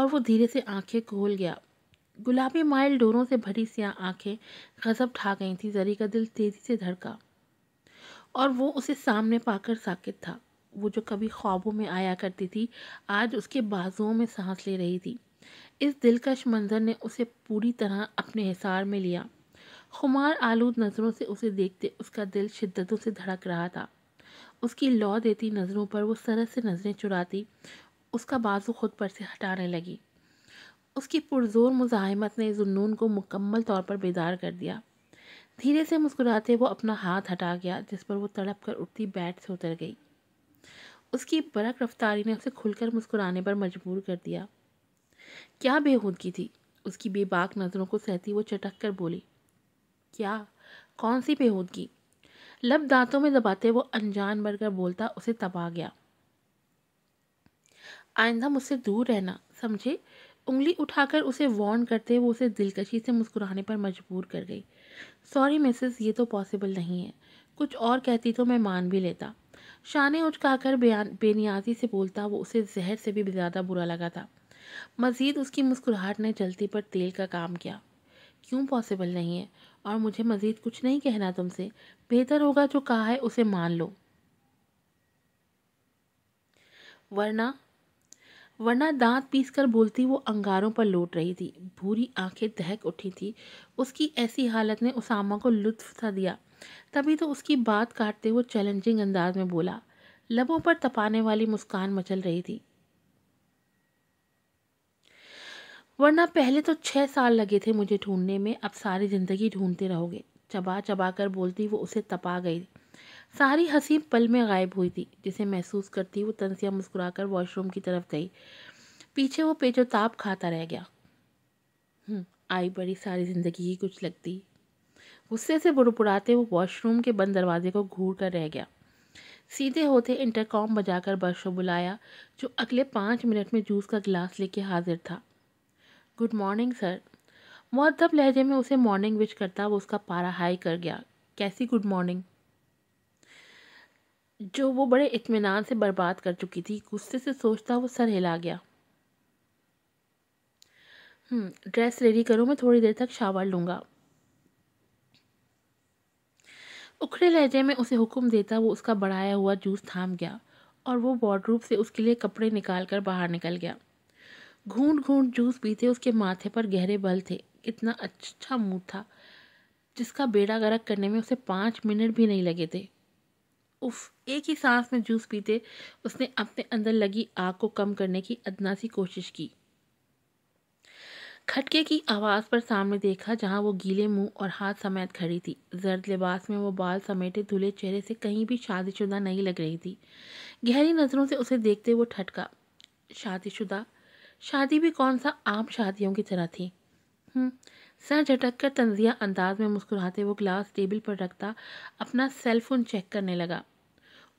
اور وہ دھیرے سے آنکھیں کھول گیا۔ گلابی مائل ڈوروں سے بھری سیاہ آنکھیں غضب ٹھا گئی تھی۔ زری کا دل تیزی سے دھڑکا اور وہ اسے سامنے پا کر ساکت تھا۔ وہ جو کبھی خوابوں میں آیا کرتی تھی آج اس کے بازوؤں میں سانس لے رہی تھی۔ اس دلکش منظر نے اسے پوری طرح اپنے حصار میں لیا۔ خمار آلود نظروں سے اسے دیکھتے اس کا دل شدتوں سے دھڑک رہا تھا۔ اس کی لو دیتی نظروں پر وہ سرس سے نظریں چراتی اس کا بازو خود پر سے ہٹانے لگی۔ اس کی پرزور مزاحمت نے ذوالنون کو مکمل طور پر بیدار کر دیا۔ دھیرے سے مسکراتے وہ اپنا ہاتھ ہٹا گیا جس پر وہ تڑپ کر اٹھتی بیٹ سے اتر گئی۔ اس کی برق رفتاری نے اسے کھل کر مسکرانے پر مجبور کر دیا۔ کیا بے ہودگی تھی؟ اس کی بے باک نظروں کو سہتی وہ چٹک کر بولی۔ کیا؟ کون سی بے ہودگی؟ لب دانتوں میں دباتے وہ انجان بھر کر بولتا اسے تبا گیا۔ آئندہ مجھ سے دور رہنا، سمجھے؟ انگلی اٹھا کر اسے وارن کرتے وہ اسے دلکشی سے مسکرانے پر مجبور کر گئی۔ سوری مسز، یہ تو پاسبل نہیں ہے۔ کچھ اور کہتی تو میں مان بھی لیتا۔ شانے اچکا کر بے نیازی سے بولتا وہ اسے زہر سے بھی زیادہ برا لگا تھا۔ مزید اس کی مسکراہٹ نے جلتی پر تیل کا کام کیا۔ کیوں پاسبل نہیں ہے؟ اور مجھے مزید کچھ نہیں کہنا تم سے؟ بہتر ہوگا جو کہا ہے اسے مان لو، ورنہ دانت پیس کر بولتی وہ انگاروں پر لوٹ رہی تھی۔ بھوری آنکھیں دہک اٹھی تھی۔ اس کی ایسی حالت نے اسامہ کو لطف سا دیا۔ تبھی تو اس کی بات کاٹتے وہ چیلنجنگ انداز میں بولا۔ لبوں پر تپانے والی مسکان مچل رہی تھی۔ ورنہ پہلے تو 6 سال لگے تھے مجھے ڈھونڈنے میں، اب ساری زندگی ڈھونڈتے رہو گے۔ چبا چبا کر بولتی وہ اسے تپا گئی۔ ساری ہنسی پل میں غائب ہوئی تھی جسے محسوس کرتی وہ تنزیہ مسکرا کر واش روم کی طرف گئی۔ پیچھے وہ پیچ و تاب کھاتا رہ گیا۔ آئی بڑی ساری زندگی کی کچھ لگتی۔ غصے سے بڑبڑاتے وہ واش روم کے بند دروازے کو گھور کر رہ گیا۔ سیدھے ہوتے انٹرکام بجا کر برش کو بلایا جو اگلے 5 منٹ میں جوس کا گلاس لے کے حاضر تھا۔ Good morning sir. مؤدب لہجے میں اسے مارننگ وش کرتا وہ اس کا پارا ہائی کر گیا۔ کیسی گڈ مارننگ؟ جو وہ بڑے اطمینان سے برباد کر چکی تھی۔ غصے سے سوچتا وہ سر ہلا گیا۔ ڈریس ریڈی کرو، میں تھوڑی دیر تک شاور لوں گا۔ اکھڑے لہجے میں اسے حکم دیتا وہ اس کا بڑھایا ہوا جوس تھام گیا اور وہ وارڈروب سے اس کے لیے کپڑے نکال کر باہر نکل گیا۔ گھونٹ گھونٹ جوس پیتے اس کے ماتھے پر گہرے بل تھے۔ کتنا اچھا موڈ تھا جس کا بیڑا غرق کرنے میں اسے 5 منٹ بھی نہیں لگے تھے۔ ایک ہی سانس میں جوس پیتے اس نے اپنے اندر لگی آگ کو کم کرنے کی ادنا سی کوشش کی۔ کھٹکے کی آواز پر سامنے دیکھا جہاں وہ گیلے منہ اور ہاتھ سمیت کھڑی تھی۔ زرد لباس میں وہ بال سمیٹے دھلے چہرے سے کہیں بھی شادی شدہ نہیں لگ رہی تھی۔ گہری نظروں سے اسے دیکھتے وہ ٹھٹکا۔ شادی شدہ؟ شادی بھی کون سا عام شادیوں کی طرح تھی۔ سر جھٹک کر تنزیہ انداز میں مسکراتے وہ گلاس ٹیبل پر رکھتا اپنا سیل فون چیک کرنے لگا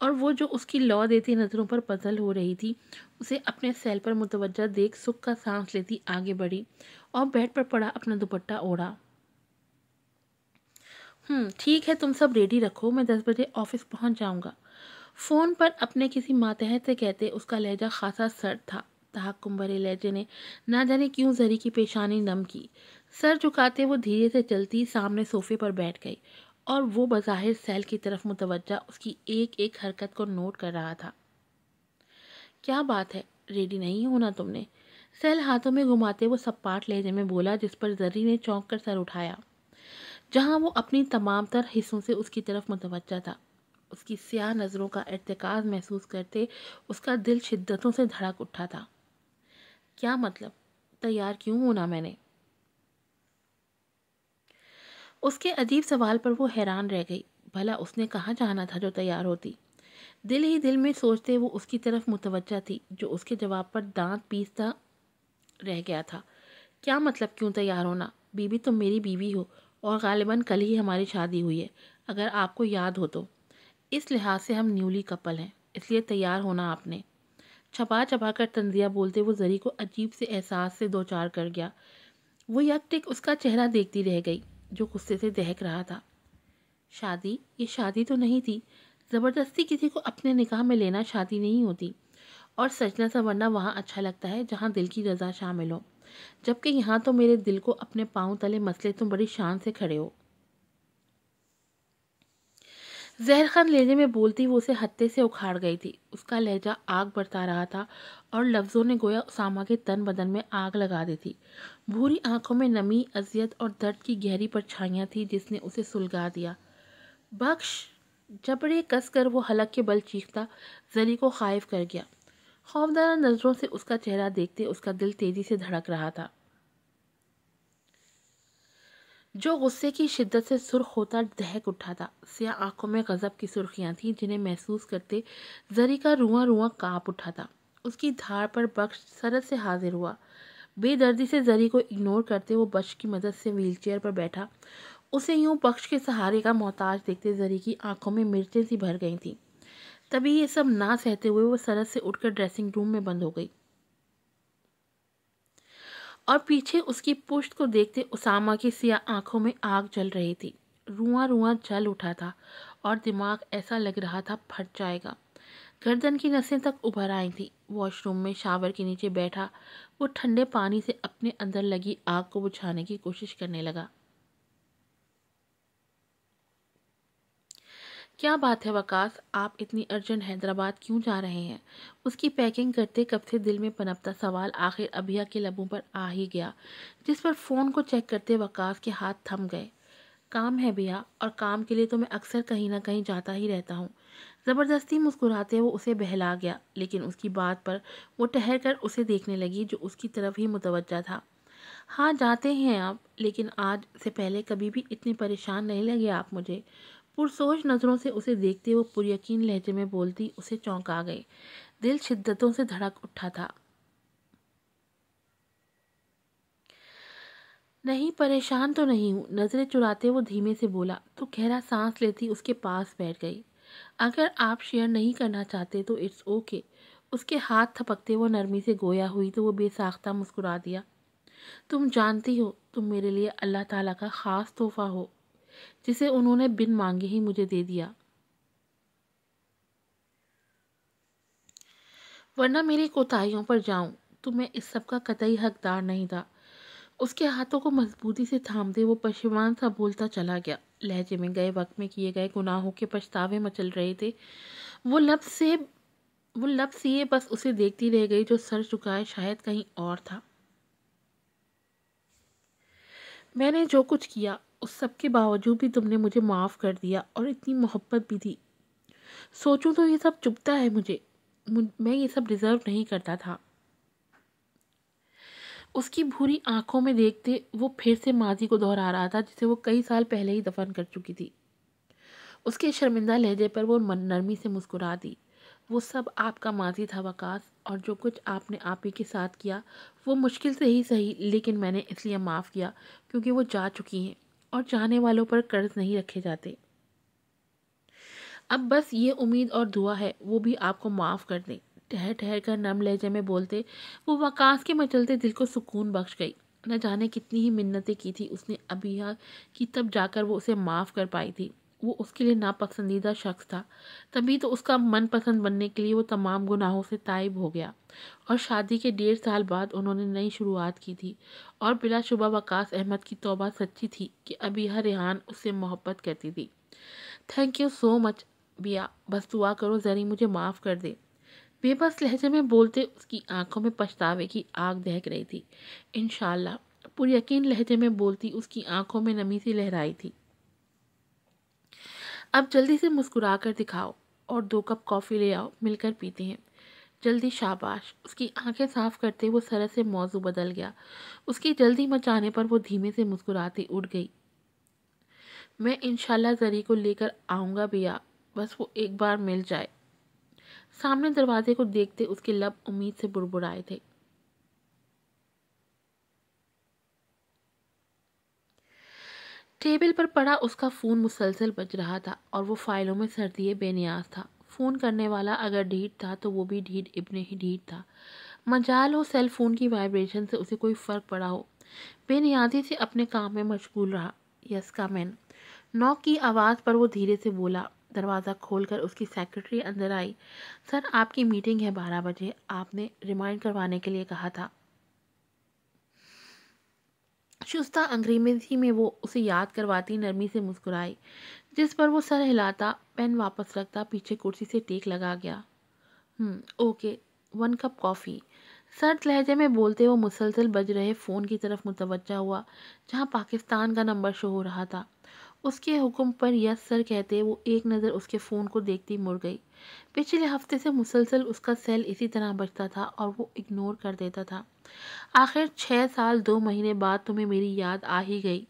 اور وہ جو اس کی لو دیتی نظروں پر پزل ہو رہی تھی اسے اپنے سیل پر متوجہ دیکھ سکھ کا سانس لیتی آگے بڑھی اور بیڈ پر پڑا اپنا دوپٹہ اوڑھا۔ ٹھیک ہے، تم سب ریڈی رکھو، میں 10 بجے آفس پہنچ جاؤں گا۔ فون پر اپنے کسی ماتحت سے کہتے اس کا لہجہ خاصا سرد تھا۔ تحکم بھرے لہجے نے نہ جانے کیوں زری کی پیشانی نم کی۔ سر جھکاتے وہ دھیرے سے چلتی سامنے صوفے پر بیٹھ گئی اور وہ بظاہر سیل کی طرف متوجہ اس کی ایک ایک حرکت کو نوٹ کر رہا تھا۔ کیا بات ہے، ریڈی نہیں ہونا تم نے؟ سیل ہاتھوں میں گھماتے وہ سپاٹ لہجے میں بولا جس پر زری نے چونک کر سر اٹھایا جہاں وہ اپنی تمام تر حصوں سے اس کی طرف متوجہ تھا۔ اس کی سیاہ نظروں کا ارتکاز محسوس کرتے اس کا دل شدتوں سے دھڑک اٹھا تھا۔ کیا مطلب؟ تیار کیوں ہونا میں نے؟ اس کے عجیب سوال پر وہ حیران رہ گئی۔ بھلا اس نے کہاں جانا تھا جو تیار ہوتی؟ دل ہی دل میں سوچتے وہ اس کی طرف متوجہ تھی جو اس کے جواب پر دانت پیستا رہ گیا تھا۔ کیا مطلب کیوں تیار ہونا؟ بیوی تم میری بیوی ہو اور غالباً کل ہی ہماری شادی ہوئی ہے اگر آپ کو یاد ہو تو۔ اس لحاظ سے ہم نیولی کپل ہیں، اس لیے تیار ہونا آپ نے۔ چھپا چھپا کر تنزیہ بولتے وہ زری کو عجیب سے احساس سے دوچار کر گیا۔ وہ یک ٹک اس کا چہرہ دیکھتی رہ گئی جو غصے سے دہک رہا تھا۔ شادی؟ یہ شادی تو نہیں تھی۔ زبردستی کسی کو اپنے نکاح میں لینا شادی نہیں ہوتی اور سجنا سنورنا وہاں اچھا لگتا ہے جہاں دل کی رضا شامل ہو، جبکہ یہاں تو میرے دل کو اپنے پاؤں تلے مسلے تم بڑی شان سے کھڑے ہو۔ زہر خان لہجے میں بولتی وہ اسے ہتھے سے اکھاڑ گئی تھی۔ اس کا لہجہ آگ برتا رہا تھا اور لفظوں نے گویا اسامہ کے تن بدن میں آگ لگا دی تھی۔ بھوری آنکھوں میں نمی، اذیت اور درد کی گہری پرچھائیاں تھیں جس نے اسے سلگا دیا۔ بخش! جبڑے کس کر وہ حلق کے بل چیختا زری کو خائف کر گیا۔ خوفزدہ نظروں سے اس کا چہرہ دیکھتے اس کا دل تیزی سے دھڑک رہا تھا۔ جو غصے کی شدت سے سرخ ہوتا دہک اٹھا تھا۔ سیاہ آنکھوں میں غضب کی سرخیاں تھیں جنہیں محسوس کرتے زری کا رواں رواں کانپ اٹھا تھا۔ اس کی دھاڑ پر بخش سرعت سے حاضر ہوا۔ بے دردی سے زری کو اگنور کرتے وہ بخش کی مدد سے ویل چیئر پر بیٹھا۔ اسے یوں بخش کے سہارے کا محتاج دیکھتے زری کی آنکھوں میں مرچیں سی بھر گئی تھیں۔ تبھی یہ سب نہ سہتے ہوئے وہ سرعت سے اٹھ کر ڈریسنگ روم میں بند ہو گئی، اور پیچھے اس کی پشت کو دیکھتے اسامہ کی سیاہ آنکھوں میں آگ جل رہی تھی۔ رواں رواں جل اٹھا تھا اور دماغ ایسا لگ رہا تھا پھٹ جائے گا۔ گردن کی نسیں تک ابھر آئی تھیں۔ واش روم میں شاور کے نیچے بیٹھا وہ ٹھنڈے پانی سے اپنے اندر لگی آگ کو بجھانے کی کوشش کرنے لگا۔ کیا بات ہے وقاص، آپ اتنی ارجنٹ حیدرآباد کیوں جا رہے ہیں؟ اس کی پیکنگ کرتے کب سے دل میں پنپتا سوال آخر ابھیا کے لبوں پر آ ہی گیا، جس پر فون کو چیک کرتے وقاص کے ہاتھ تھم گئے۔ کام ہے بھیا، اور کام کے لیے تو میں اکثر کہیں نہ کہیں جاتا ہی رہتا ہوں۔ زبردستی مسکراتے وہ اسے بہلا گیا، لیکن اس کی بات پر وہ ٹھہر کر اسے دیکھنے لگی جو اس کی طرف ہی متوجہ تھا۔ ہاں جاتے ہیں آپ، لیکن آج سے پہلے کبھی بھی اتنی پریشان نہیں لگے آپ مجھے۔ پرسوچ نظروں سے اسے دیکھتے وہ پریقین لہجے میں بولتی اسے چونکا گئی۔ دل شدتوں سے دھڑک اٹھا تھا۔ نہیں پریشان تو نہیں ہوں، نظریں چراتے وہ دھیمے سے بولا تو گہرا سانس لیتی اس کے پاس بیٹھ گئی۔ اگر آپ شیئر نہیں کرنا چاہتے تو اٹس اوکے۔ اس کے ہاتھ تھپکتے وہ نرمی سے گویا ہوئی تو وہ بے ساختہ مسکرا دیا۔ تم جانتی ہو تم میرے لیے اللہ تعالیٰ کا خاص تحفہ ہو، جسے انہوں نے بن مانگے ہی مجھے دے دیا، ورنہ میری کوتاہیوں پر جاؤں تو میں اس سب کا قطعی حقدار نہیں تھا۔ اس کے ہاتھوں کو مضبوطی سے تھامتے وہ پشیمان سا بولتا چلا گیا۔ لہجے میں گئے وقت میں کیے گئے گناہوں کے پچھتاوے مچل رہے تھے۔ وہ لب سیے بس اسے دیکھتی رہ گئی جو سر چکائے شاید کہیں اور تھا۔ میں نے جو کچھ کیا اس سب کے باوجود بھی تم نے مجھے معاف کر دیا، اور اتنی محبت بھی تھی۔ سوچوں تو یہ سب چبھتا ہے مجھے، میں یہ سب ڈیزرو نہیں کرتا تھا۔ اس کی بھوری آنکھوں میں دیکھتے وہ پھر سے ماضی کو دہرا رہا تھا جسے وہ کئی سال پہلے ہی دفن کر چکی تھی۔ اس کے شرمندہ لہجے پر وہ نرمی سے مسکرا دی۔ وہ سب آپ کا ماضی تھا وقاص، اور جو کچھ آپ نے آپ ہی کے ساتھ کیا وہ مشکل سے ہی صحیح، لیکن میں نے اس لیے معاف کیا کیونکہ وہ جا چکی ہیں، اور جانے والوں پر قرض نہیں رکھے جاتے۔ اب بس یہ امید اور دعا ہے وہ بھی آپ کو معاف کر دیں۔ ٹھہر ٹھہر کر نرم لہجے میں بولتے وہ وقاص کے مچلتے دل کو سکون بخش گئی۔ نہ جانے کتنی ہی منتیں کی تھی اس نے ابھیا کی، تب جا کر وہ اسے معاف کر پائی تھی۔ وہ اس کے لیے ناپسندیدہ شخص تھا، تبھی تو اس کا من پسند بننے کے لیے وہ تمام گناہوں سے تائب ہو گیا، اور شادی کے 1.5 سال بعد انہوں نے نئی شروعات کی تھی۔ اور بلا شبہ وقاص احمد کی توبہ سچی تھی کہ ابھیا ریحان اس سے محبت کرتی تھی۔ تھینک یو سو مچ بیا، بس دعا کرو زری مجھے معاف کر دے۔ بے بس لہجے میں بولتے اس کی آنکھوں میں پچھتاوے کی آگ دہک رہی تھی۔ انشاءاللہ، پر یقین لہجے میں بولتی اس کی آنکھوں میں نمی سی لہرائی تھی۔ اب جلدی سے مسکرا کر دکھاؤ اور 2 کپ کافی لے آؤ، مل کر پیتے ہیں۔ جلدی شاباش۔ اس کی آنکھیں صاف کرتے وہ سرعت سے موضوع بدل گیا۔ اس کی جلدی مچانے پر وہ دھیمے سے مسکراتی اٹھ گئی۔ میں انشاءاللہ زری کو لے کر آؤں گا بیا، بس وہ ایک بار مل جائے۔ سامنے دروازے کو دیکھتے اس کے لب امید سے بڑبڑائے تھے۔ ٹیبل پر پڑا اس کا فون مسلسل بج رہا تھا اور وہ فائلوں میں سر دیے بے نیاز تھا۔ فون کرنے والا اگر ڈھیٹ تھا تو وہ بھی ڈھیٹ ابن ہی ڈھیٹ تھا۔ مجال ہو سیل فون کی وائبریشن سے اسے کوئی فرق پڑا ہو، بے نیازی سے اپنے کام میں مشغول رہا۔ یس کم ان۔ نوک کی آواز پر وہ دھیرے سے بولا، دروازہ کھول کر اس کی سیکرٹری اندر آئی۔ سر، آپ کی میٹنگ ہے 12 بجے، آپ نے ریمائنڈ کروانے کے لیے کہا تھا۔ شستہ انگریزی میں وہ اسے یاد کرواتی نرمی سے مسکرائی، جس پر وہ سر ہلاتا، پین واپس رکھتا، پیچھے کرسی سے ٹیک لگا گیا۔ Okay, 1 cup coffee. سرد لہجے میں بولتے وہ مسلسل بج رہے فون کی طرف متوجہ ہوا جہاں پاکستان کا نمبر شو ہو رہا تھا۔ اس کے حکم پر یس سر کہتے وہ ایک نظر اس کے فون کو دیکھتی مڑ گئی۔ پچھلے ہفتے سے مسلسل اس کا سیل اسی طرح بجتا تھا اور وہ اگنور کر دیتا تھا۔ آخر 6 سال 2 مہینے بعد تمہیں میری یاد آ ہی گئی۔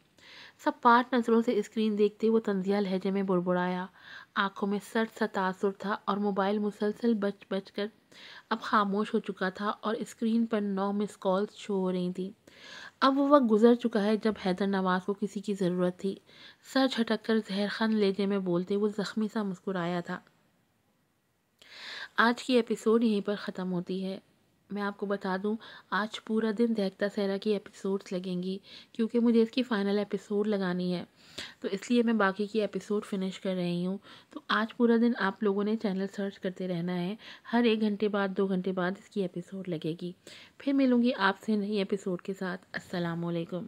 سب پاٹ نظروں سے اسکرین دیکھتے وہ طنزیہ لہجے میں بڑبڑایا۔ آنکھوں میں سرد سا تاثر تھا اور موبائل مسلسل بج بج کر اب خاموش ہو چکا تھا اور اسکرین پر 9 مس کالز شو ہو رہی تھی۔ اب وہ وقت گزر چکا ہے جب حیدر نواز کو کسی کی ضرورت تھی۔ سر جھٹک کر زہر خان لہجے میں بولتے وہ زخمی سا مسکرایا تھا۔ آج کی ایپیسوڈ یہیں پر ختم ہوتی ہے۔ میں آپ کو بتا دوں، آج پورا دن دیکھتا سہرا کی ایپیسوڈز لگیں گی کیونکہ مجھے اس کی فائنل ایپیسوڈ لگانی ہے، تو اس لیے میں باقی کی ایپیسوڈ فنش کر رہی ہوں۔ تو آج پورا دن آپ لوگوں نے چینل سرچ کرتے رہنا ہے، ہر 1 گھنٹے بعد 2 گھنٹے بعد اس کی ایپیسوڈ لگے گی۔ پھر ملوں گی آپ سے نئی ایپیسوڈ کے ساتھ۔ السلام علیکم۔